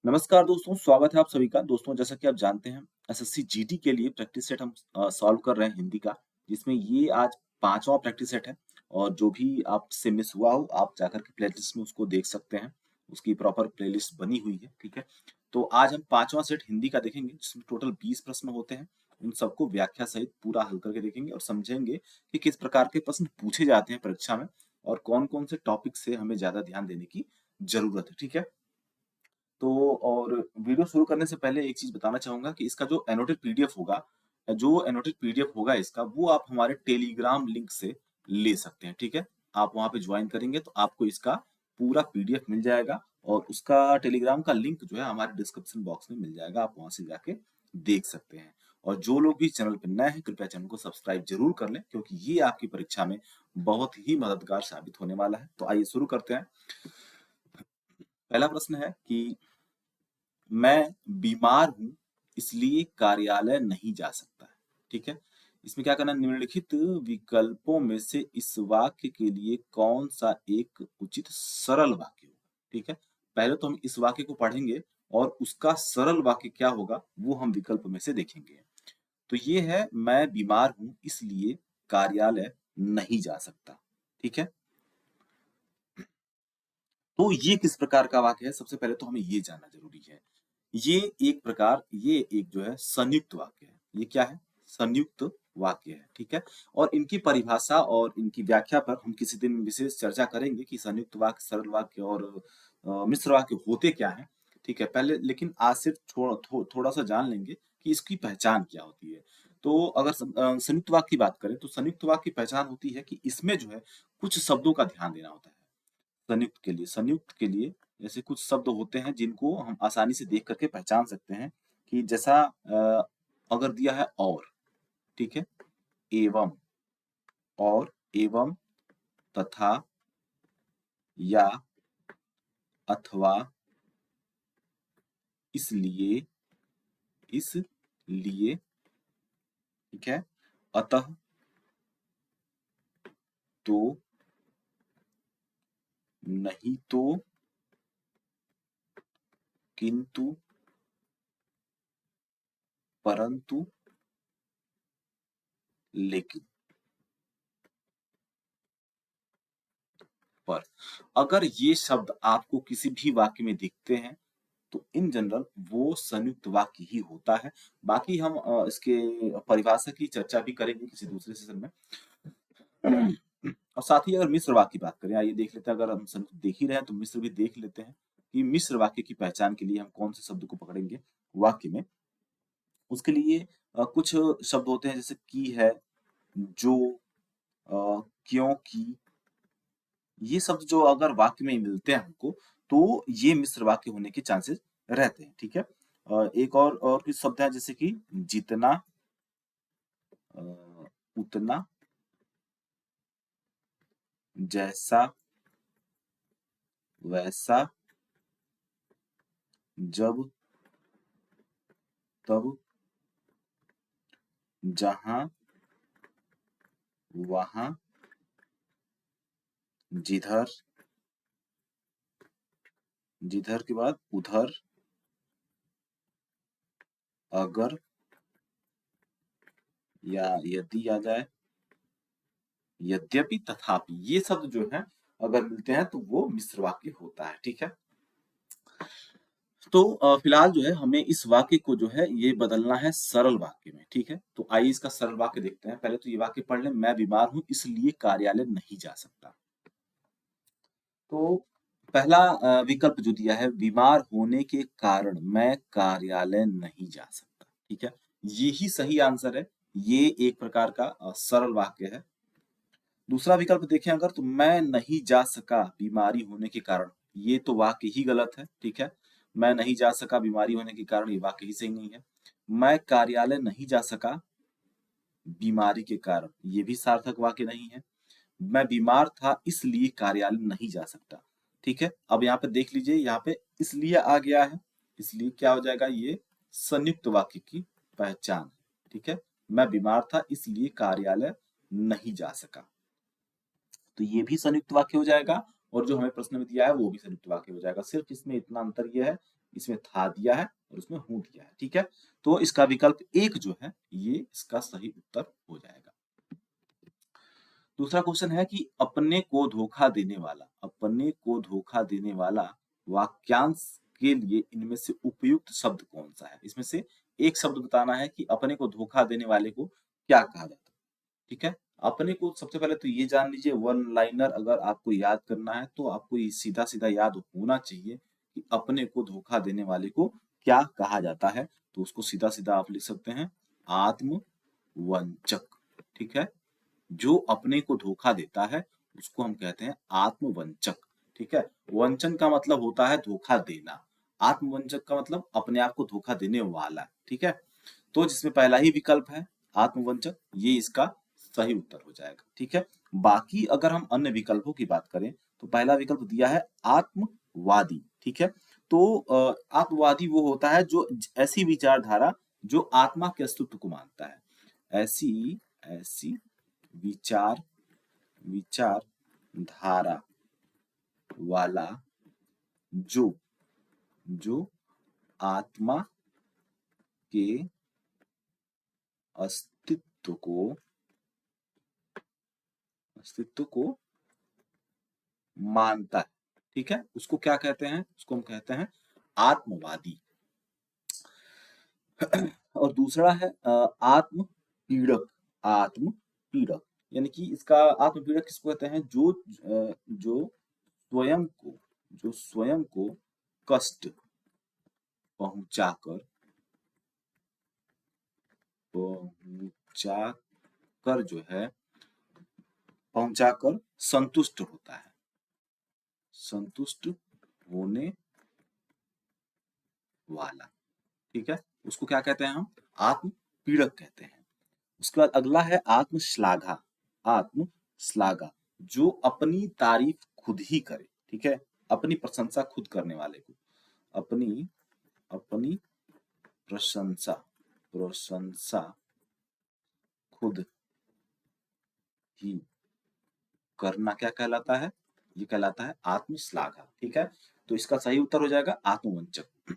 नमस्कार दोस्तों, स्वागत है आप सभी का। दोस्तों जैसा कि आप जानते हैं एसएससी जीडी के लिए प्रैक्टिस सेट हम सॉल्व कर रहे हैं हिंदी का, जिसमें ये आज 5वां प्रैक्टिस सेट है और जो भी आपसे मिस हुआ हो आप जाकर के प्लेलिस्ट में उसको देख सकते हैं। उसकी प्रॉपर प्लेलिस्ट बनी हुई है, ठीक है? तो आज हम 5वां सेट हिंदी का देखेंगे जिसमें टोटल 20 प्रश्न होते हैं। उन सबको व्याख्या सहित पूरा हल करके देखेंगे और समझेंगे कि किस प्रकार के प्रश्न पूछे जाते हैं परीक्षा में और कौन-कौन से टॉपिक से हमें ज़्यादा ध्यान देने की ज़रूरत है, ठीक है? तो और वीडियो शुरू करने से पहले एक चीज़ बताना चाहूँगा कि इसका जो एनोटेड पीडीएफ होगा इसका वो आप हमारे टेलीग्राम लिंक से ले सकते हैं, ठीक है? आप वहाँ पे जॉइन करेंगे तो आपको इसका पूरा पीडीएफ मिल जाएगा और उसका टेलीग्राम का लिंक जो है हमारे डिस्क्रिप्शन बॉक्स में मिल जाएगा, आप वहाँ से जाके देख सकते हैं। और जो लोग भी चैनल पे नए हैं कृपया चैनल को सब्सक्राइब ज़रूर कर लें क्योंकि ये आपकी परीक्षा में बहुत ही मददगार साबित होने वाला है। तो आइए शुरू करते हैं। पहला प्रश्न है कि मैं बीमार हूँ इसलिए कार्यालय नहीं जा सकता है, ठीक है? इसमें क्या करना है निम्नलिखित विकल्पों में से इस वाक्य के लिए कौन सा एक उचित सरल वाक्य होगा, ठीक है? पहले तो हम इस वाक्य को पढ़ेंगे और उसका सरल वाक्य क्या होगा वो हम विकल्प में से देखेंगे। तो ये है मैं बीमार हूँ इसलिए कार्यालय नहीं जा सकता, ठीक है? तो ये किस प्रकार का वाक्य है सबसे पहले तो हमें ये जानना जरूरी है। ये एक जो है संयुक्त वाक्य है। ये क्या है? संयुक्त वाक्य है, ठीक है? और इनकी परिभाषा और इनकी व्याख्या पर हम किसी दिन विशेष चर्चा करेंगे कि संयुक्त वाक्य, सरल वाक्य और मिश्र वाक्य होते क्या हैं, ठीक है? पहले लेकिन आज सिर्फ थोड़ा सा जान लेंगे कि इसकी पहचान क्या होती है। तो अगर संयुक्त वाक्य की बात करें तो संयुक्त वाक्य की पहचान होती है कि इसमें जो है कुछ शब्दों का ध्यान देना होता है। संयुक्त के लिए जैसे कुछ शब्द होते हैं जिनको हम आसानी से देख करके पहचान सकते हैं कि जैसा अगर दिया है और, ठीक है? एवं, और, एवं, तथा, या, अथवा, इसलिए, इसलिए, ठीक है? अतः, तो, नहीं तो, किंतु, परंतु, लेकिन। पर अगर ये शब्द आपको किसी भी वाक्य में दिखते हैं तो इन जनरल वो संयुक्त वाक्य ही होता है। बाकी हम इसके परिभाषा की चर्चा भी करेंगे किसी दूसरे सेशन में। और साथ ही अगर मिश्र वाक्य की बात करें, आइए देख लेते हैं। अगर हम संयुक्त देख ही रहे हैं तो मिश्र भी देख लेते हैं कि मिश्र वाक्य की पहचान के लिए हम कौन से शब्द को पकड़ेंगे वाक्य में। उसके लिए कुछ शब्द होते हैं जैसे की है, जो, क्योंकि, ये शब्द जो अगर वाक्य में मिलते हैं हमको तो ये मिश्र वाक्य होने के चांसेस रहते हैं, ठीक है? एक और कुछ शब्द है जैसे कि जितना, अ, उतना, जैसा, वैसा, जब, तब, जहां, वहां, जिधर, जिधर के बाद उधर, अगर, या यदि आ जाए, यद्यपि, तथापि, ये शब्द जो है अगर मिलते हैं तो वो मिश्र वाक्य होता है, ठीक है? तो फिलहाल जो है हमें इस वाक्य को जो है ये बदलना है सरल वाक्य में, ठीक है? तो आइए इसका सरल वाक्य देखते हैं। पहले तो ये वाक्य पढ़ लें, मैं बीमार हूँ इसलिए कार्यालय नहीं जा सकता। तो पहला विकल्प जो दिया है, बीमार होने के कारण मैं कार्यालय नहीं जा सकता, ठीक है? ये ही सही आंसर है। ये एक प्रकार का सरल वाक्य है। दूसरा विकल्प देखें अगर तो मैं नहीं जा सका बीमारी होने के कारण, ये तो वाक्य ही गलत है, ठीक है? मैं नहीं जा सका बीमारी होने के कारण ये वाक्य ही सही नहीं है। मैं कार्यालय नहीं जा सका बीमारी के कारण, ये भी सार्थक वाक्य नहीं है। मैं बीमार था इसलिए कार्यालय नहीं जा सकता, ठीक है? अब यहाँ पे देख लीजिए, यहाँ पे इसलिए आ गया है, इसलिए क्या हो जाएगा ये संयुक्त वाक्य की पहचान है, ठीक है? मैं बीमार था इसलिए कार्यालय नहीं जा सका। तो ये भी संयुक्त वाक्य हो जाएगा और जो हमें प्रश्न में दिया है वो भी संयुक्त वाक्य हो जाएगा। सिर्फ इसमें इतना अंतर ये है इसमें था दिया है और उसमें हूं दिया है, ठीक है। तो इसका विकल्प एक जो है ये इसका सही उत्तर हो जाएगा। दूसरा क्वेश्चन है कि अपने को धोखा देने वाला वाक्यांश के लिए इनमें से उपयुक्त शब्द कौन सा है। इसमें से एक शब्द बताना है कि अपने को धोखा देने वाले को क्या कहा जाता है, ठीक है। अपने को सबसे पहले तो ये जान लीजिए, वन लाइनर अगर आपको याद करना है तो आपको ये सीधा सीधा याद होना चाहिए कि अपने को धोखा देने वाले को क्या कहा जाता है। तो उसको सीधा सीधा आप लिख सकते हैं आत्मवंचक, ठीक है। जो अपने को धोखा देता है उसको हम कहते हैं आत्मवंचक, ठीक है। वंचन का मतलब होता है धोखा देना, आत्मवंचक का मतलब अपने आप को धोखा देने वाला, ठीक है। तो जिसमें पहला ही विकल्प है आत्मवंचक, ये इसका सही उत्तर हो जाएगा, ठीक है। बाकी अगर हम अन्य विकल्पों की बात करें तो पहला विकल्प दिया है आत्मवादी, ठीक है। तो आत्मवादी वो होता है जो ऐसी विचारधारा जो आत्मा के अस्तित्व को मानता है, ऐसी ऐसी विचार विचारधारा वाला जो जो आत्मा के अस्तित्व को मानता है, ठीक है। उसको क्या कहते हैं, उसको हम कहते हैं आत्मवादी। और दूसरा है आत्मपीड़क, आत्मपीड़क यानी कि इसका आत्मपीड़क किसको कहते हैं, जो स्वयं को कष्ट पहुंचाकर जो है पहुंचाकर संतुष्ट होता है, संतुष्ट होने वाला, ठीक है। उसको क्या कहते हैं हम, आत्मपीड़क कहते हैं। उसके बाद अगला है आत्मश्लाघा, आत्मश्लाघा जो अपनी तारीफ खुद ही करे, ठीक है। अपनी प्रशंसा खुद करने वाले को अपनी अपनी प्रशंसा प्रशंसा खुद ही करना क्या कहलाता है, ये कहलाता है आत्मश्लाघा, ठीक है। तो इसका सही उत्तर हो जाएगा आत्मवंचक।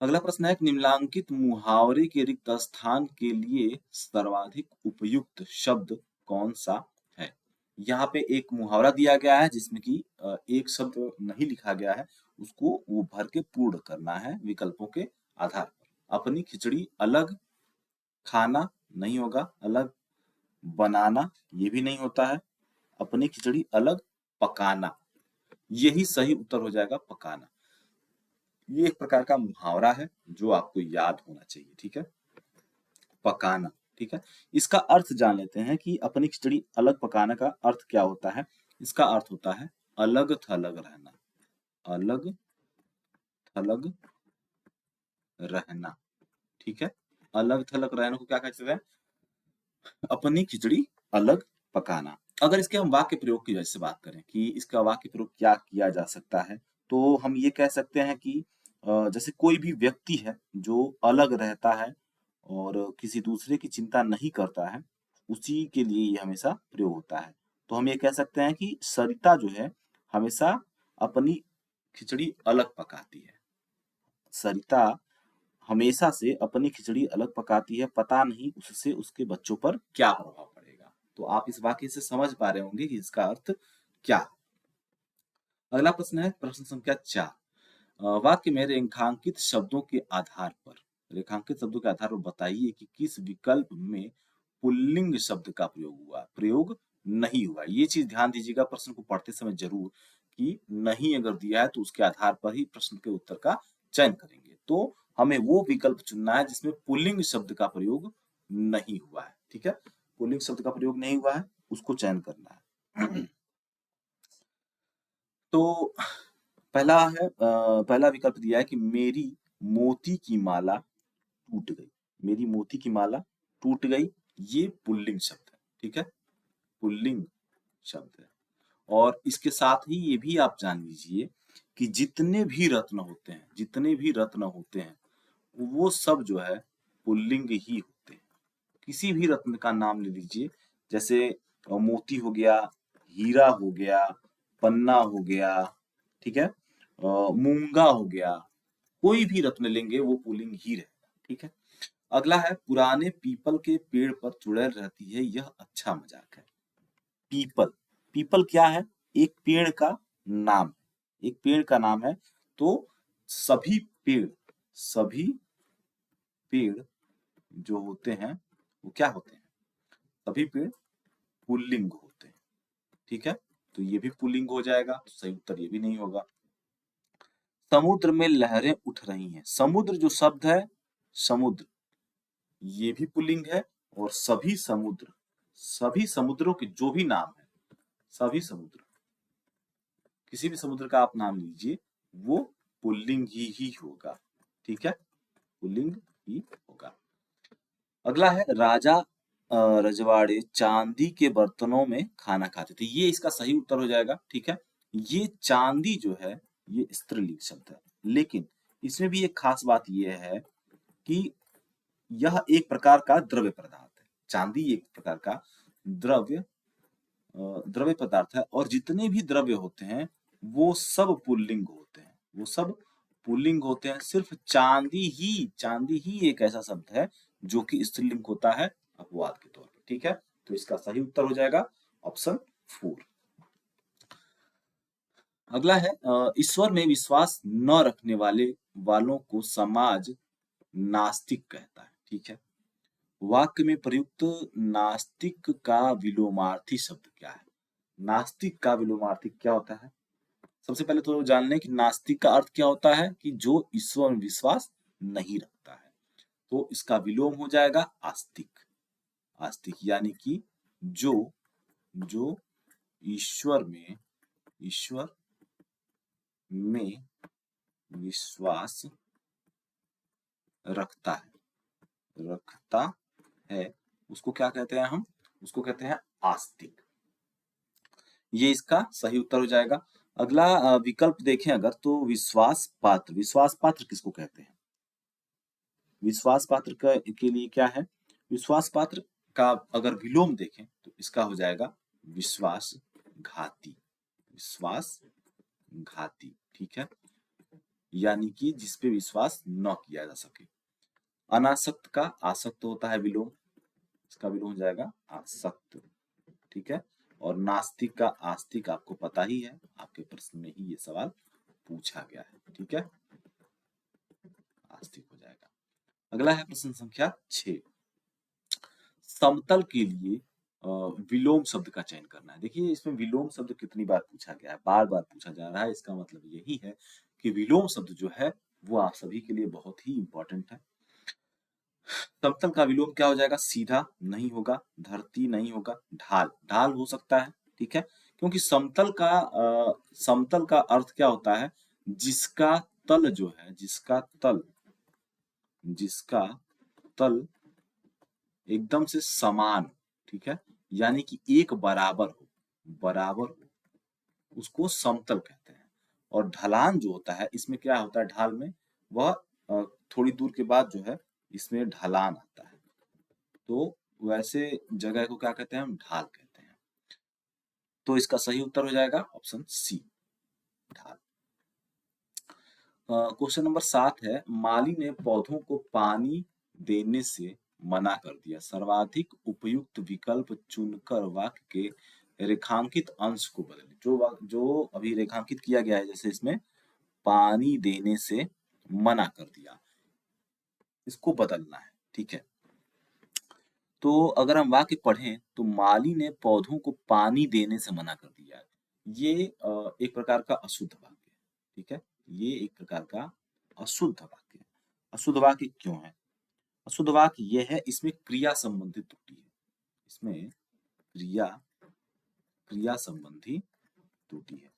अगला प्रश्न है कि निम्नलिखित मुहावरे के रिक्त स्थान के लिए सर्वाधिक उपयुक्त शब्द कौन सा है। यहाँ पे एक मुहावरा दिया गया है जिसमें कि एक शब्द नहीं लिखा गया है, उसको वो भर के पूर्ण करना है विकल्पों के आधार पर। अपनी खिचड़ी अलग खाना नहीं होगा, अलग बनाना ये भी नहीं होता है, अपनी खिचड़ी अलग पकाना, यही सही उत्तर हो जाएगा पकाना। ये एक प्रकार का मुहावरा है जो आपको याद होना चाहिए, ठीक है। पकाना, ठीक है। इसका अर्थ जान लेते हैं कि अपनी खिचड़ी अलग पकाना का अर्थ क्या होता है। इसका अर्थ होता है अलग थलग रहना, अलग थलग रहना, ठीक है। अलग थलग रहने को क्या कहते हैं, अपनी खिचड़ी अलग पकाना। अगर इसके हम वाक्य प्रयोग की वजह से बात करें कि इसका वाक्य प्रयोग क्या किया जा सकता है, तो हम ये कह सकते हैं कि जैसे कोई भी व्यक्ति है जो अलग रहता है और किसी दूसरे की चिंता नहीं करता है, उसी के लिए ये हमेशा प्रयोग होता है। तो हम ये कह सकते हैं कि सरिता जो है हमेशा अपनी खिचड़ी अलग पकाती है। सरिता हमेशा से अपनी खिचड़ी अलग पकाती है, पता नहीं उससे उसके बच्चों पर क्या प्रभाव पड़ेगा। तो आप इस वाक्य से समझ पा रहे होंगे कि इसका अर्थ क्या है। अगला प्रश्न है प्रश्न संख्या 4। वाक्य में रेखांकित शब्दों के आधार पर बताइए कि किस विकल्प में पुल्लिंग शब्द का प्रयोग नहीं हुआ। ये चीज ध्यान दीजिएगा प्रश्न को पढ़ते समय जरूर कि नहीं अगर दिया है तो उसके आधार पर ही प्रश्न के उत्तर का चयन करेंगे। तो हमें वो विकल्प चुनना है जिसमें पुल्लिंग शब्द का प्रयोग नहीं हुआ है, ठीक है। पुल्लिंग शब्द का प्रयोग नहीं हुआ है उसको चयन करना है। तो पहला विकल्प दिया है कि मेरी मोती की माला टूट गई, मेरी मोती की माला टूट गई, ये पुल्लिंग शब्द है, ठीक है। पुल्लिंग शब्द है। और इसके साथ ही ये भी आप जान लीजिए कि जितने भी रत्न होते हैं वो सब जो है पुल्लिंग ही होते हैं। किसी भी रत्न का नाम ले लीजिए, जैसे मोती हो गया, हीरा हो गया, पन्ना हो गया, ठीक है। मूंगा हो गया, कोई भी रत्न लेंगे वो पुल्लिंग ही रहेगा। ठीक है। अगला है पुराने पीपल के पेड़ पर चुड़ैल रहती है, यह अच्छा मजाक है। पीपल, पीपल क्या है? एक पेड़ का नाम है, एक पेड़ का नाम है। तो सभी पेड़, सभी पेड़ जो होते हैं वो क्या होते हैं? सभी पेड़ पुल्लिंग होते हैं। ठीक है, तो ये भी पुल्लिंग हो जाएगा, तो सही उत्तर ये भी नहीं होगा। समुद्र में लहरें उठ रही हैं, समुद्र जो शब्द है, समुद्र, ये भी पुल्लिंग है। और सभी समुद्र, सभी समुद्रों के जो भी नाम है, सभी समुद्र, किसी भी समुद्र का आप नाम लीजिए, वो पुल्लिंग ही होगा। ठीक है, पुल्लिंग ही होगा। अगला है राजा रजवाड़े चांदी के बर्तनों में खाना खाते थे, ये इसका सही उत्तर हो जाएगा। ठीक है, ये चांदी जो है ये स्त्रीलिंग शब्द है, लेकिन इसमें भी एक खास बात ये है कि यह एक प्रकार का द्रव्य पदार्थ है। चांदी एक प्रकार का द्रव्य द्रव्य पदार्थ है, और जितने भी द्रव्य होते हैं वो सब पुल्लिंग होते हैं, वो सब पुल्लिंग होते हैं। सिर्फ चांदी ही एक ऐसा शब्द है जो कि स्त्रीलिंग होता है अपवाद के तौर पर। ठीक है, तो इसका सही उत्तर हो जाएगा ऑप्शन 4। अगला है ईश्वर में विश्वास न रखने वालों को समाज नास्तिक कहता है। ठीक है, वाक्य में प्रयुक्त नास्तिक का विलोमार्थी शब्द क्या है? नास्तिक का विलोमार्थी क्या होता है? सबसे पहले तो जान लें कि नास्तिक का अर्थ क्या होता है, कि जो ईश्वर में विश्वास नहीं रखता है। तो इसका विलोम हो जाएगा आस्तिक। आस्तिक यानी कि जो जो ईश्वर में विश्वास रखता रखता है, उसको क्या कहते हैं हम? उसको कहते हैं आस्तिक। ये इसका सही उत्तर हो जाएगा। अगला विकल्प देखें अगर, तो विश्वास पात्र, विश्वास पात्र किसको कहते हैं? विश्वास पात्र के लिए क्या है? विश्वास पात्र का अगर विलोम देखें तो इसका हो जाएगा विश्वासघाती। विश्वासघाती, ठीक है, यानी कि जिसपे विश्वास न किया जा सके। अनासक्त का आसक्त होता है विलोम, इसका विलोम हो जाएगा आसक्त। ठीक है, और नास्तिक का आस्तिक आपको पता ही है, आपके प्रश्न में ही ये सवाल पूछा गया है। ठीक है, आस्तिक हो जाएगा। अगला है प्रश्न संख्या 6, समतल के लिए विलोम शब्द का चयन करना है। देखिए इसमें विलोम शब्द कितनी बार पूछा गया है, बार बार पूछा जा रहा है, इसका मतलब यही है कि विलोम शब्द जो है वो आप सभी के लिए बहुत ही इंपॉर्टेंट है। समतल का विलोम क्या हो जाएगा? सीधा नहीं होगा, धरती नहीं होगा, ढाल, ढाल हो सकता है। ठीक है, क्योंकि समतल का अर्थ क्या होता है? जिसका तल जो है, जिसका तल एकदम से समान, ठीक है, यानी कि एक बराबर हो, उसको समतल कहते हैं। और ढलान जो होता है, इसमें क्या होता है ढाल में? वह थोड़ी दूर के बाद जो है इसमें ढलान आता है, तो वैसे जगह को क्या कहते हैं? हम ढाल कहते हैं। तो इसका सही उत्तर हो जाएगा ऑप्शन सी, ढाल। क्वेश्चन नंबर 7 है, माली ने पौधों को पानी देने से मना कर दिया, सर्वाधिक उपयुक्त विकल्प चुनकर वाक्य के रेखांकित अंश को बदलें। जो अभी रेखांकित किया गया है, जैसे इसमें पानी देने से मना कर दिया, इसको बदलना है। ठीक है, तो अगर हम वाक्य पढ़ें तो माली ने पौधों को पानी देने से मना कर दिया, ये एक प्रकार का अशुद्ध वाक्य है। ठीक है, ये एक प्रकार का अशुद्ध वाक्य है। अशुद्ध वाक्य क्यों है? अशुद्ध वाक्य ये है, इसमें क्रिया संबंधी त्रुटि है, इसमें क्रिया संबंधी त्रुटि है,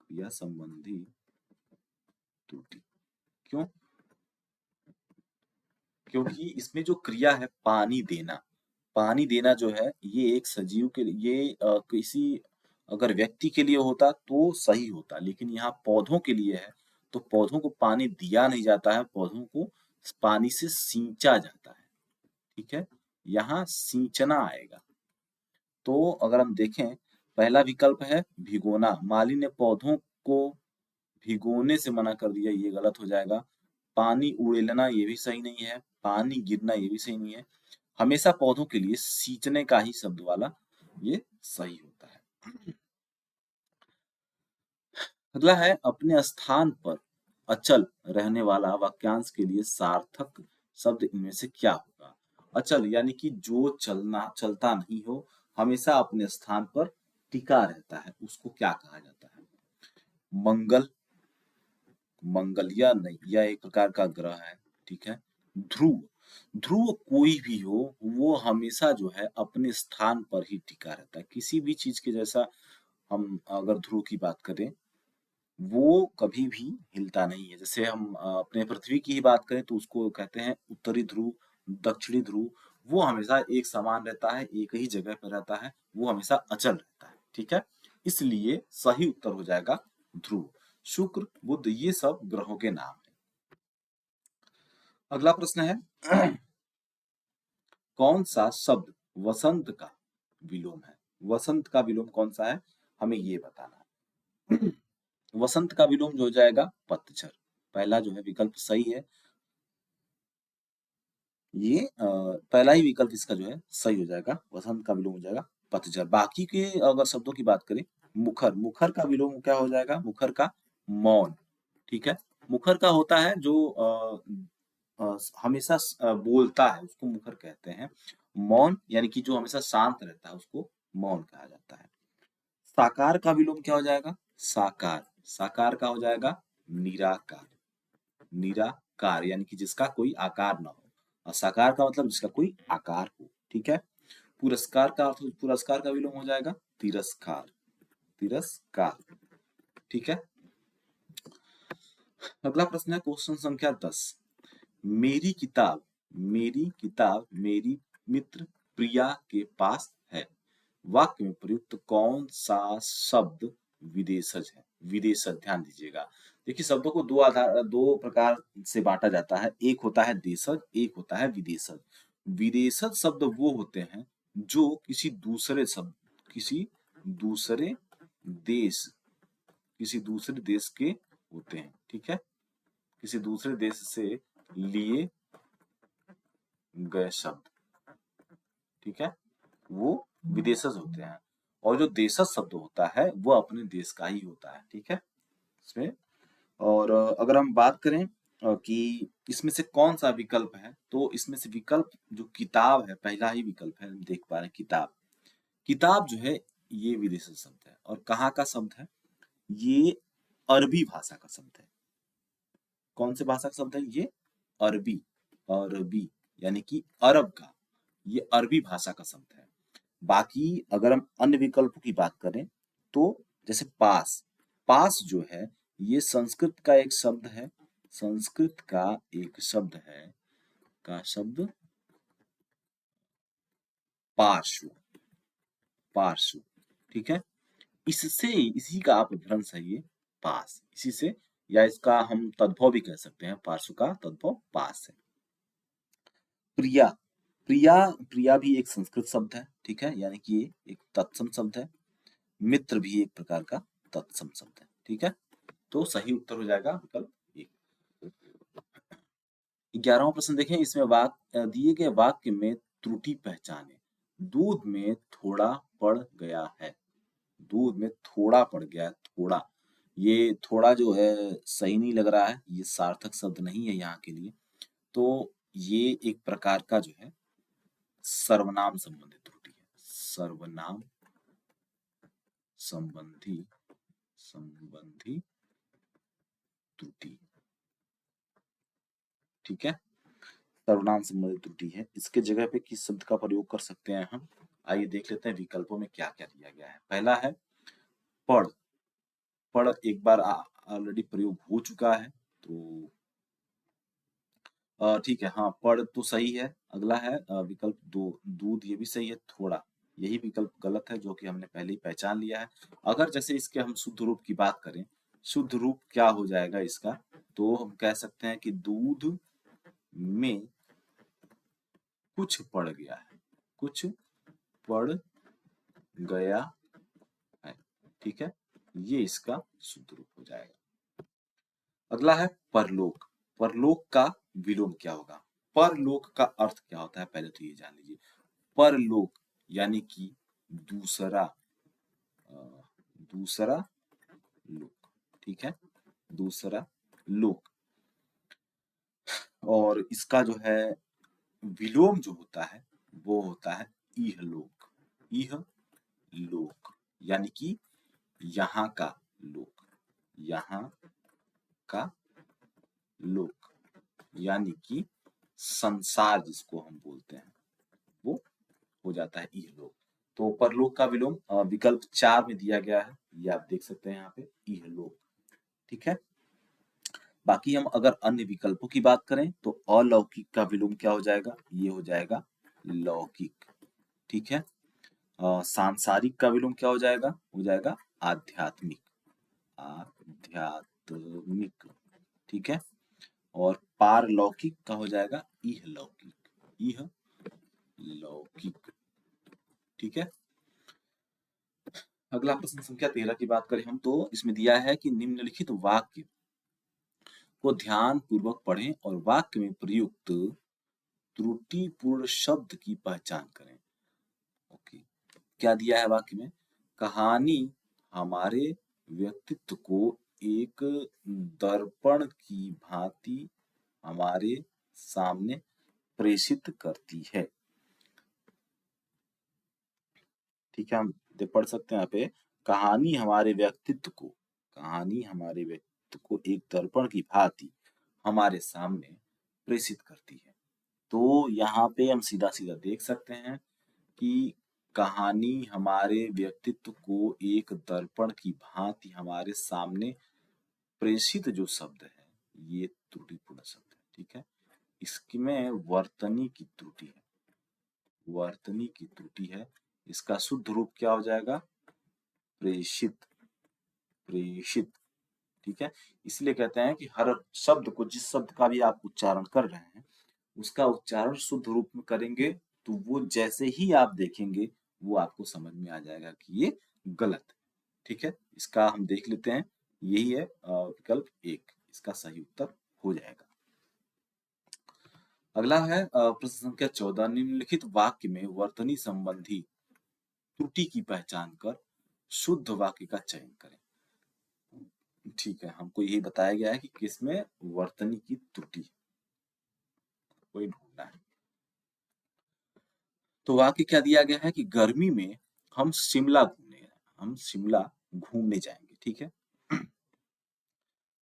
क्रिया संबंधी त्रुटि। क्यों? क्योंकि इसमें जो क्रिया है पानी देना जो है, ये एक सजीव के लिए, ये किसी अगर व्यक्ति के लिए होता तो सही होता, लेकिन यहाँ पौधों के लिए है, तो पौधों को पानी दिया नहीं जाता है, पौधों को पानी से सींचा जाता है। ठीक है, यहाँ सींचना आएगा। तो अगर हम देखें, पहला विकल्प है भिगोना, माली ने पौधों को भिगोने से मना कर दिया, ये गलत हो जाएगा। पानी उड़ेलना ये भी सही नहीं है, पानी गिरना ये भी सही नहीं है। हमेशा पौधों के लिए सींचने का ही शब्द वाला ये सही होता है। अगला है अपने स्थान पर अचल रहने वाला वाक्यांश के लिए सार्थक शब्द इनमें से क्या होगा? अचल यानी कि जो चलता नहीं हो, हमेशा अपने स्थान पर टिका रहता है, उसको क्या कहा जाता है? मंगल, मंगल या नहीं, यह एक प्रकार का ग्रह है, ठीक है। ध्रुव, ध्रुव कोई भी हो, वो हमेशा जो है अपने स्थान पर ही टिका रहता है। किसी भी चीज के जैसा हम अगर ध्रुव की बात करें, वो कभी भी हिलता नहीं है। जैसे हम अपने पृथ्वी की ही बात करें तो उसको कहते हैं उत्तरी ध्रुव, दक्षिणी ध्रुव। वो हमेशा एक समान रहता है, एक ही जगह पर रहता है, वो हमेशा अचल रहता है, ठीक है। इसलिए सही उत्तर हो जाएगा ध्रुव। शुक्र, बुध ये सब ग्रहों के नाम है। अगला प्रश्न है कौन सा शब्द वसंत का विलोम है? वसंत का विलोम कौन सा है? हमें ये बताना है। वसंत का विलोम जो हो जाएगा पतझड़। पहला जो है विकल्प सही है। ये पहला ही विकल्प इसका जो है सही हो जाएगा, वसंत का विलोम हो जाएगा पतझड़। बाकी के अगर शब्दों की बात करें, मुखर, मुखर का विलोम क्या हो जाएगा? मुखर का मौन, ठीक है। मुखर का होता है जो हमेशा बोलता है, उसको मुखर कहते हैं। मौन यानी कि जो हमेशा शांत रहता है, उसको मौन कहा जाता है। साकार का विलोम क्या हो जाएगा? साकार, साकार का हो जाएगा निराकार, निराकार यानी कि जिसका कोई आकार ना हो। और साकार का मतलब जिसका कोई आकार हो, ठीक है। पुरस्कार का अर्थ, पुरस्कार का विलोम हो जाएगा तिरस्कार, तिरस्कार, ठीक है। अगला प्रश्न है क्वेश्चन संख्या 10। मेरी किताब, मेरी किताब मेरी मित्र प्रिया के पास है, वाक्य में प्रयुक्त कौन सा शब्द विदेशज है? विदेशज, ध्यान दीजिएगा। देखिए शब्दों को दो प्रकार से बांटा जाता है, एक होता है देशज, एक होता है विदेशज। विदेशज शब्द वो होते हैं जो किसी दूसरे देश किसी दूसरे देश के होते हैं, ठीक है। किसी दूसरे देश से लिए गए शब्द, ठीक है, वो विदेशज होते हैं। और जो देशज शब्द होता है वो अपने देश का ही होता है, ठीक है इसमें। और अगर हम बात करें कि इसमें से कौन सा विकल्प है, तो इसमें से विकल्प जो किताब है, पहला ही विकल्प है, हम देख पा रहे हैं किताब। किताब जो है ये विदेशी शब्द है, और कहाँ का शब्द है? ये अरबी भाषा का शब्द है। कौन से भाषा का शब्द है ये? अरबी, अरबी यानी कि अरब का, ये अरबी भाषा का शब्द है। बाकी अगर हम अन्य विकल्पों की बात करें तो जैसे पास, पास जो है ये संस्कृत का एक शब्द है, संस्कृत का एक शब्द है, का शब्द पार्श्व, पार्श्व, ठीक है। इससे इसी का अपभ्रंश है ये पास, इसी से, या इसका हम तद्भव भी कह सकते हैं, पार्श्व का तद्भव पास है। प्रिया, प्रिया, प्रिया भी एक संस्कृत शब्द है, ठीक है, यानी कि ये एक तत्सम शब्द है। मित्र भी एक प्रकार का तत्सम शब्द है, ठीक है। तो सही उत्तर हो जाएगा विकल्प एक। 11वां प्रश्न देखें, इसमें दिए गए वाक्य में त्रुटि पहचाने। दूध में थोड़ा पड़ गया है, दूध में थोड़ा पड़ गया है, थोड़ा, ये थोड़ा जो है सही नहीं लग रहा है, ये सार्थक शब्द नहीं है यहाँ के लिए। तो ये एक प्रकार का जो है सर्वनाम संबंधी त्रुटि है, सर्वनाम संबंधी संबंधी त्रुटि, ठीक है। सर्वनाम संबंधी त्रुटि है, इसके जगह पे किस शब्द का प्रयोग कर सकते हैं हम? आइए देख लेते हैं विकल्पों में क्या क्या दिया गया है। पहला है पढ़, पढ़ एक बार ऑलरेडी प्रयोग हो चुका है, तो ठीक है, हाँ पढ़ तो सही है। अगला है विकल्प दो, दूध, ये भी सही है। थोड़ा, यही विकल्प गलत है जो कि हमने पहले ही पहचान लिया है। अगर जैसे इसके हम शुद्ध रूप की बात करें, शुद्ध रूप क्या हो जाएगा इसका? तो हम कह सकते हैं कि दूध में कुछ पड़ गया है, कुछ पड़ गया है, ठीक है, ये इसका शुद्ध रूप हो जाएगा। अगला है परलोक। परलोक का विलोम क्या होगा? परलोक का अर्थ क्या होता है, पहले तो ये जान लीजिए। परलोक यानी कि दूसरा, दूसरा लोक, ठीक है, दूसरा लोक। और इसका जो है विलोम जो होता है वो होता है इहलोक। इहलोक यानी कि यहाँ का लोक, यहाँ का लोक यानी कि संसार जिसको हम बोलते हैं वो हो जाता है इहलोक। तो परलोक का विलोम विकल्प 4 में दिया गया है, ये आप देख सकते हैं यहाँ पे, इहलोक। ठीक है, बाकी हम अगर अन्य विकल्पों की बात करें तो अलौकिक का विलोम क्या हो जाएगा? ये हो जाएगा लौकिक। ठीक है, सांसारिक का विलोम क्या हो जाएगा? हो जाएगा आध्यात्मिक। आध्यात्मिक, ठीक है, और पारलौकिक का हो जाएगा इहलौकिक। इहलौकिक, ठीक है। अगला प्रश्न संख्या 13 की बात करें हम तो इसमें दिया है कि निम्नलिखित वाक्य को ध्यान पूर्वक पढ़ें और वाक्य में प्रयुक्त त्रुटिपूर्ण शब्द की पहचान करें। ओके, क्या दिया है वाक्य में? कहानी हमारे व्यक्तित्व को एक दर्पण की भांति हमारे सामने प्रेषित करती है। ठीक है, हम पढ़ सकते हैं यहाँ पे, कहानी हमारे व्यक्तित्व को, कहानी हमारे व्यक्तित्व को एक दर्पण की भांति हमारे सामने प्रेषित करती है। तो यहाँ पे हम सीधा सीधा देख सकते हैं कि कहानी हमारे व्यक्तित्व को एक दर्पण की भांति हमारे सामने प्रेषित जो शब्द है ये त्रुटिपूर्ण शब्द है। ठीक है, इसमें वर्तनी की त्रुटि है, वर्तनी की त्रुटि है। इसका शुद्ध रूप क्या हो जाएगा? प्रेषित, प्रेषित। ठीक है, इसलिए कहते हैं कि हर शब्द को, जिस शब्द का भी आप उच्चारण कर रहे हैं उसका उच्चारण शुद्ध रूप में करेंगे तो वो जैसे ही आप देखेंगे वो आपको समझ में आ जाएगा कि ये गलत है। ठीक है, इसका हम देख लेते हैं, यही है विकल्प 1, इसका सही उत्तर हो जाएगा। अगला है प्रश्न संख्या 14, निम्नलिखित वाक्य में वर्तनी संबंधी त्रुटि की पहचान कर शुद्ध वाक्य का चयन करें। ठीक है, हमको यही बताया गया है कि किसमें वर्तनी की त्रुटि कोई ढूंढना है। तो वाक्य क्या दिया गया है कि गर्मी में हम शिमला घूमने गए, हम शिमला घूमने जाएंगे। ठीक है,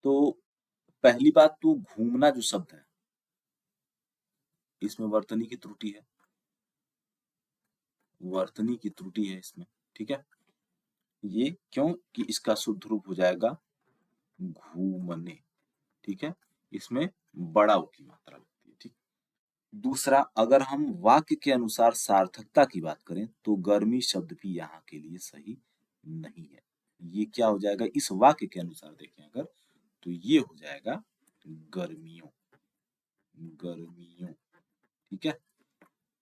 तो पहली बात तो घूमना जो शब्द है इसमें वर्तनी की त्रुटि है, वर्तनी की त्रुटि है इसमें। ठीक है, ये क्यों कि इसका शुद्ध रूप हो जाएगा घूमने। ठीक है, इसमें बड़ा ऊ की मात्रा लगती है। ठीक, दूसरा, अगर हम वाक्य के अनुसार सार्थकता की बात करें तो गर्मी शब्द भी यहाँ के लिए सही नहीं है। ये क्या हो जाएगा? इस वाक्य के अनुसार देखें अगर तो ये हो जाएगा गर्मियों, गर्मियों। ठीक है,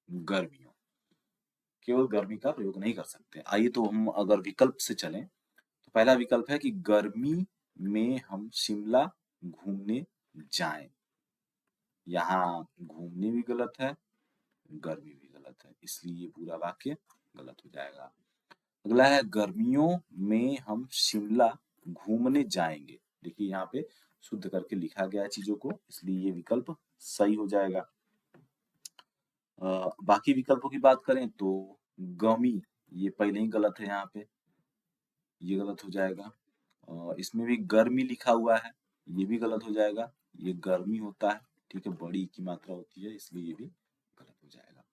गर्मियों, केवल गर्मी का प्रयोग नहीं कर सकते। आइए तो हम अगर विकल्प से चलें तो पहला विकल्प है कि गर्मी में हम शिमला घूमने जाएं। यहाँ घूमने भी गलत है, गर्मी भी गलत है, इसलिए ये पूरा वाक्य गलत हो जाएगा। अगला है गर्मियों में हम शिमला घूमने जाएंगे। देखिए यहाँ पे शुद्ध करके लिखा गया है चीजों को, इसलिए ये विकल्प सही हो जाएगा। बाकी विकल्पों की बात करें तो गमी, ये पहले ही गलत है, यहाँ पे ये गलत हो जाएगा। इसमें भी गर्मी लिखा हुआ है, ये भी गलत हो जाएगा, ये गर्मी होता है। ठीक है, बड़ी की मात्रा होती है, इसलिए ये भी गलत हो जाएगा।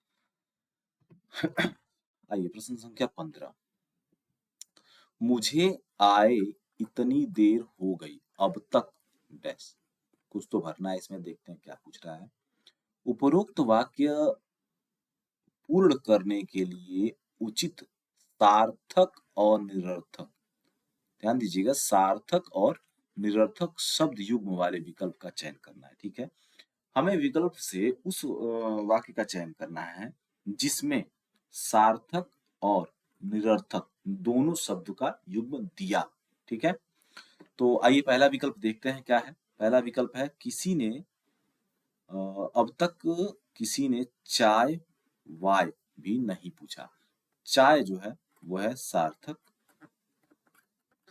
आइए प्रश्न संख्या 15, मुझे आए इतनी देर हो गई अब तक डैश, कुछ तो भरना है इसमें, देखते हैं क्या पूछ रहा है। उपरोक्त वाक्य पूर्ण करने के लिए उचित सार्थक और निरर्थक, ध्यान दीजिएगा, सार्थक और निरर्थक शब्द युग्म वाले विकल्प का चयन करना है। ठीक है, हमें विकल्प से उस वाक्य का चयन करना है जिसमें सार्थक और निरर्थक दोनों शब्द का युग्म दिया। ठीक है, तो आइए पहला विकल्प देखते हैं क्या है। पहला विकल्प है किसी ने अब तक किसी ने चाय वाय भी नहीं पूछा। चाय जो है वो है सार्थक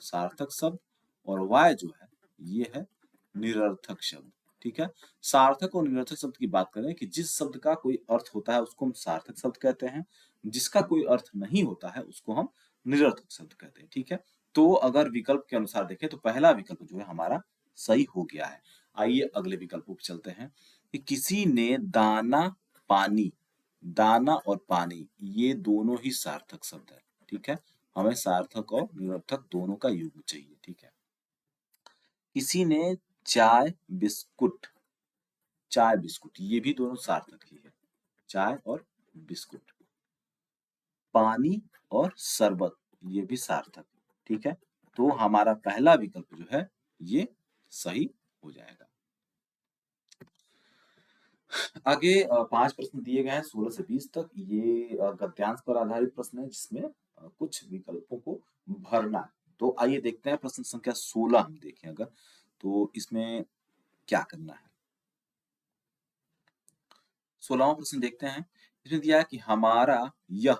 सार्थक शब्द और वाय जो है ये है निरर्थक शब्द। ठीक है, सार्थक और निरर्थक शब्द की बात करें कि जिस शब्द का कोई अर्थ होता है उसको हम सार्थक शब्द कहते हैं, जिसका कोई अर्थ नहीं होता है उसको हम निरर्थक शब्द कहते हैं। ठीक है, तो अगर विकल्प के अनुसार देखें तो पहला विकल्प जो है हमारा सही हो गया है। आइए अगले विकल्पों पे चलते हैं कि किसी ने दाना पानी, दाना और पानी ये दोनों ही सार्थक शब्द है। ठीक है, हमें सार्थक और निरर्थक दोनों का युग्म चाहिए। ठीक है, किसी ने चाय बिस्कुट, चाय बिस्कुट ये भी दोनों सार्थक ही है, चाय और बिस्कुट। पानी और शरबत ये भी सार्थक। ठीक है, तो हमारा पहला विकल्प जो है ये सही हो जाएगा। आगे 5 प्रश्न दिए गए हैं 16 से 20 तक। ये गद्यांश पर आधारित प्रश्न है जिसमें कुछ विकल्पों को भरना है। तो आइए देखते हैं प्रश्न संख्या 16 हम देखें अगर तो इसमें क्या करना है। 16वां प्रश्न देखते हैं। इसमें दिया है कि हमारा यह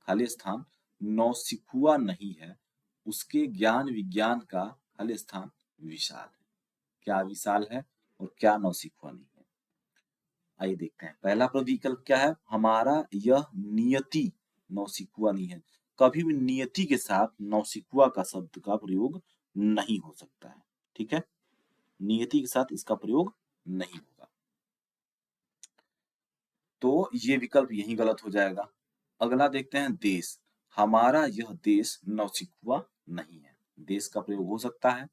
खाली स्थान नौसिखुआ नहीं है, उसके ज्ञान विज्ञान का खाली स्थान विशाल है। क्या विशाल है और क्या नौसिखुआ नहीं है? आइए देखते हैं। पहला विकल्प क्या है? हमारा यह नियति नौसिखुआ नहीं है। कभी भी नियति के साथ नौसिखुआ का शब्द का प्रयोग नहीं हो सकता है। ठीक है, नियति के साथ इसका प्रयोग नहीं होगा। तो ये विकल्प यही गलत हो जाएगा। अगला देखते हैं देश। हमारा यह देश नौसिखुआ नहीं है। देश का प्रयोग हो सकता है।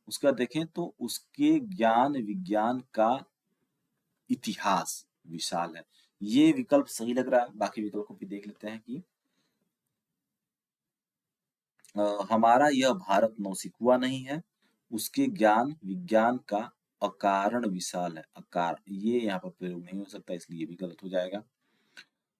उसका देखें तो उसके ज्ञान विज्ञान का इतिहास विशाल है। ये विकल्प सही लग रहा है। बाकी विकल्पों को भी देख लेते हैं कि हमारा यह भारत नौसिखुआ नहीं है, उसके ज्ञान विज्ञान का अकारण विशाल है। अकार ये यहाँ पर प्रयोग नहीं हो सकता इसलिए ये भी गलत हो जाएगा।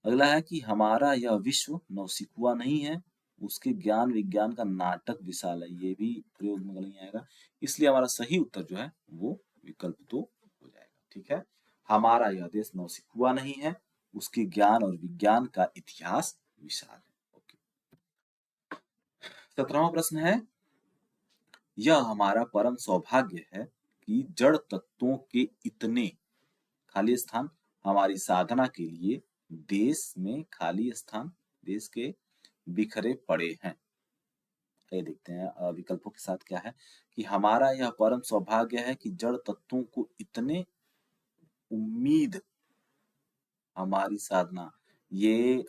अगला है कि हमारा यह विश्व नौसिखुआ नहीं है, उसके ज्ञान विज्ञान का नाटक विशाल है। ये भी प्रयोग में नहीं आएगा इसलिए हमारा सही उत्तर जो है वो विकल्प 2 हो जाएगा। ठीक है, हमारा यह देश नौसिखुआ नहीं है, उसके ज्ञान और विज्ञान का इतिहास विशाल है। ओके, 17वां प्रश्न है यह हमारा परम सौभाग्य है कि जड़ तत्वों के इतने खाली स्थान हमारी साधना के लिए देश में खाली स्थान देश के बिखरे पड़े हैं। ये देखते हैं विकल्पों के साथ क्या है कि हमारा यह परम सौभाग्य है कि जड़ तत्वों को इतने उम्मीद हमारी साधना ये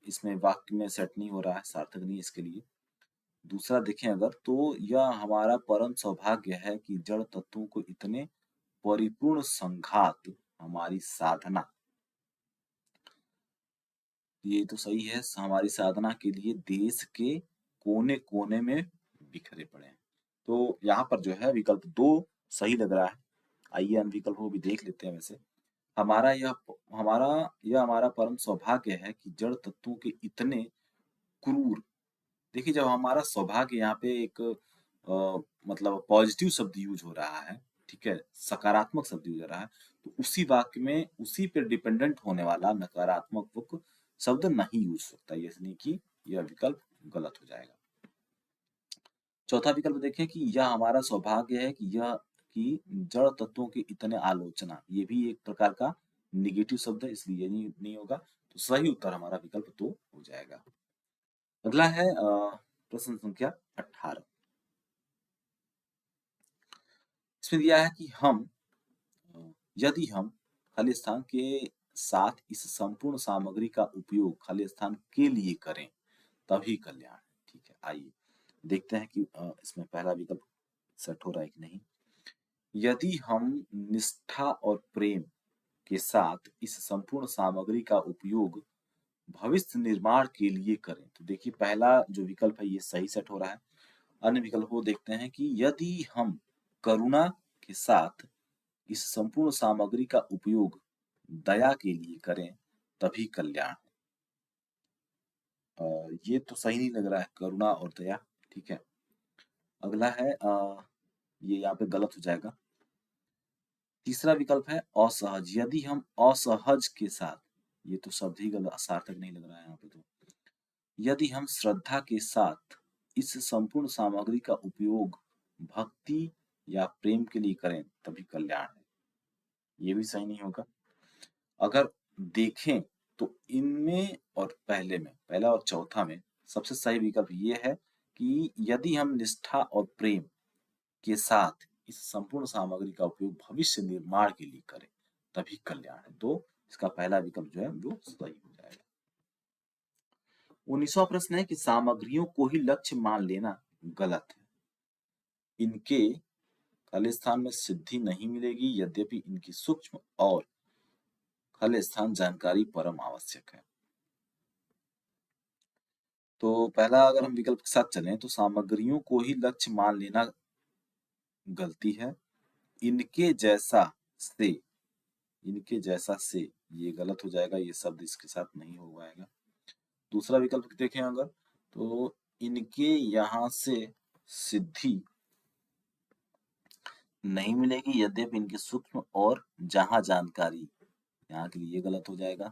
इसमें वाक्य में सेट नहीं हो रहा है, सार्थक नहीं इसके लिए। दूसरा देखें अगर तो यह हमारा परम सौभाग्य है कि जड़ तत्वों को इतने परिपूर्ण संघात हमारी साधना, ये तो सही है। हमारी साधना के लिए देश के कोने कोने में बिखरे पड़े हैं। तो यहाँ पर जो है विकल्प 2 सही लग रहा है। आइए हम विकल्पों को भी देख लेते हैं। वैसे हमारा यह हमारा परम सौभाग्य है कि जड़ तत्वों के इतने क्रूर, देखिए जब हमारा सौभाग्य यहाँ पे एक मतलब पॉजिटिव शब्द यूज हो रहा है, ठीक है, सकारात्मक शब्द यूज हो रहा है, तो उसी वाक्य में उसी पे डिपेंडेंट होने वाला नकारात्मक शब्द नहीं यूज सकता, यानी कि यह विकल्प गलत हो जाएगा। चौथा विकल्प देखें कि यह हमारा सौभाग्य है कि यह कि जड़ तत्वों की इतने आलोचना, ये भी एक प्रकार का निगेटिव शब्द है इसलिए ये नहीं होगा। तो सही उत्तर हमारा विकल्प 2 हो जाएगा। अगला है प्रश्न संख्या 18। इसमें दिया है कि यदि हम खाली स्थान के साथ इस संपूर्ण सामग्री का उपयोग खाली स्थान के लिए करें तभी कल्याण है। ठीक है, आइए देखते हैं कि इसमें पहला विकल्प सेट हो रहा है कि नहीं। यदि हम निष्ठा और प्रेम के साथ इस संपूर्ण सामग्री का उपयोग भविष्य निर्माण के लिए करें तो देखिए पहला जो विकल्प है ये सही सेट हो रहा है। अन्य विकल्प को देखते हैं कि यदि हम करुणा के साथ इस संपूर्ण सामग्री का उपयोग दया के लिए करें तभी कल्याण है। ये तो सही नहीं लग रहा है करुणा और दया। ठीक है, अगला है ये यहाँ पे गलत हो जाएगा। तीसरा विकल्प है असहज। यदि हम असहज के साथ, ये तो शब्द ही गलत, सार्थक नहीं लग रहा है यहाँ पे तो। यदि हम श्रद्धा के साथ इस संपूर्ण सामग्री का उपयोग भक्ति या प्रेम के लिए करें तभी कल्याण है। ये भी सही नहीं होगा। अगर देखें तो इनमें और पहले में, पहला और चौथा में सबसे सही विकल्प ये है कि यदि हम निष्ठा और प्रेम के साथ इस संपूर्ण सामग्री का उपयोग भविष्य निर्माण के लिए करें तभी कल्याण है। तो इसका पहला विकल्प जो है वो सही हो जाएगा। 19वां प्रश्न है कि सामग्रियों को ही लक्ष्य मान लेना गलत है। इनके खले स्थान में सिद्धि नहीं मिलेगी, यद्यपि इनकी सूक्ष्म और खले स्थान जानकारी परम आवश्यक है। तो पहला अगर हम विकल्प के साथ चलें तो सामग्रियों को ही लक्ष्य मान लेना गलती है। इनके जैसा से, इनके जैसा से ये गलत हो जाएगा, ये शब्द इसके साथ नहीं हो पाएगा। दूसरा विकल्प देखें अगर, तो इनके यहाँ से सिद्धि नहीं मिलेगी, यद्यपि इनकी सूक्ष्म और जहां जानकारी, यहाँ के लिए ये गलत हो जाएगा।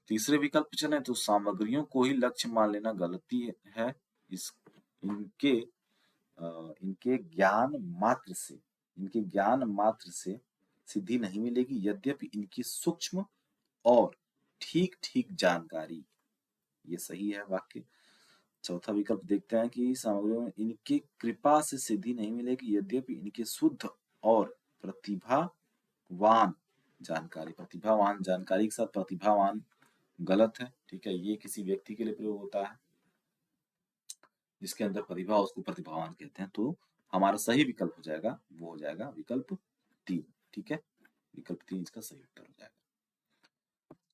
तीसरे विकल्प पे चलें तो सामग्रियों को ही लक्ष्य मान लेना गलती है। इस इनके इनके ज्ञान मात्र से, इनके ज्ञान मात्र से सिद्धि नहीं मिलेगी, यद्यपि इनकी सूक्ष्म और ठीक ठीक जानकारी, ये सही है वाक्य। चौथा विकल्प देखते हैं कि सामग्रियों में इनकी कृपा से सिद्धि नहीं मिलेगी, यद्यपि इनकी शुद्ध और प्रतिभावान जानकारी, प्रतिभावान जानकारी के साथ प्रतिभावान गलत है। ठीक है, ये किसी व्यक्ति के लिए प्रयोग होता है जिसके अंदर प्रतिभा, उसको प्रतिभावान कहते हैं। तो हमारा सही विकल्प हो जाएगा, वो हो जाएगा विकल्प 3। ठीक है, विकल्प 3 इसका सही उत्तर हो जाएगा।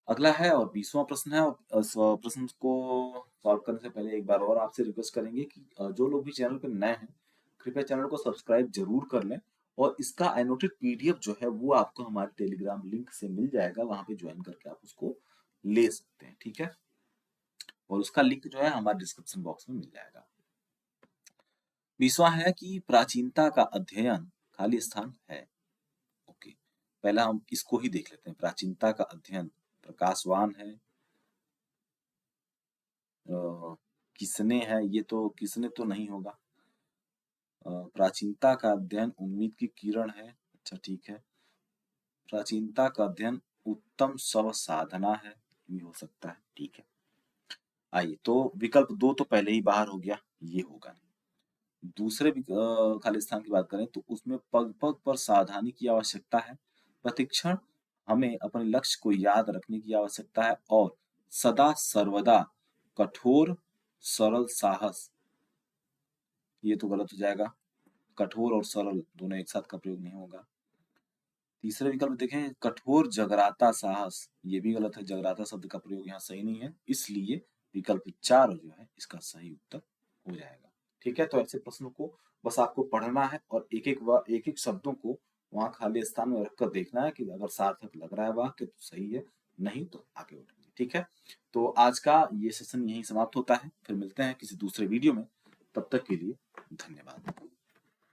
अगला है और 20वां प्रश्न है। और इस प्रश्न को सॉल्व करने से पहले एक बार और आपसे रिक्वेस्ट करेंगे कि जो लोग भी चैनल पर नए हैं कृपया चैनल को सब्सक्राइब जरूर कर लें, और इसका एनोटेड पीडीएफ जो है वो आपको हमारे टेलीग्राम लिंक से मिल जाएगा, वहां पे ज्वाइन करके आप उसको ले सकते हैं। ठीक है, और उसका लिंक जो है हमारे डिस्क्रिप्शन बॉक्स में मिल जाएगा। 20वां है कि प्राचीनता का अध्ययन खाली स्थान है। ओके, पहला हम इसको ही देख लेते हैं। प्राचीनता का अध्ययन प्रकाशवान है, किसने है, ये तो किसने तो नहीं होगा। प्राचीनता का अध्ययन उम्मीद की किरण है, अच्छा ठीक है। प्राचीनता का अध्ययन उत्तम स्व साधना है, ये हो सकता है, ठीक है। आइए, तो विकल्प 2 तो पहले ही बाहर हो गया, ये होगा नहीं। दूसरे खाली स्थान की बात करें तो उसमें पग पग पर सावधानी की आवश्यकता है, प्रतिक्षण हमें अपने लक्ष्य को याद रखने की आवश्यकता है, और सदा सर्वदा कठोर सरल साहस, ये तो गलत हो जाएगा। कठोर और सरल दोनों एक साथ का प्रयोग नहीं होगा। तीसरे विकल्प देखें, कठोर जगराता साहस, ये भी गलत है। जगराता शब्द का प्रयोग यहाँ सही नहीं है, इसलिए विकल्प 4 जो है इसका सही उत्तर हो जाएगा। ठीक है, तो ऐसे प्रश्नों को बस आपको पढ़ना है और एक एक शब्दों को वहां खाली स्थान में रखकर देखना है कि अगर सार्थक लग रहा है वाक्य तो सही है, नहीं तो आगे बढ़ेंगे। ठीक है, तो आज का ये सेशन यहीं समाप्त होता है, फिर मिलते हैं किसी दूसरे वीडियो में। तब तक के लिए धन्यवाद।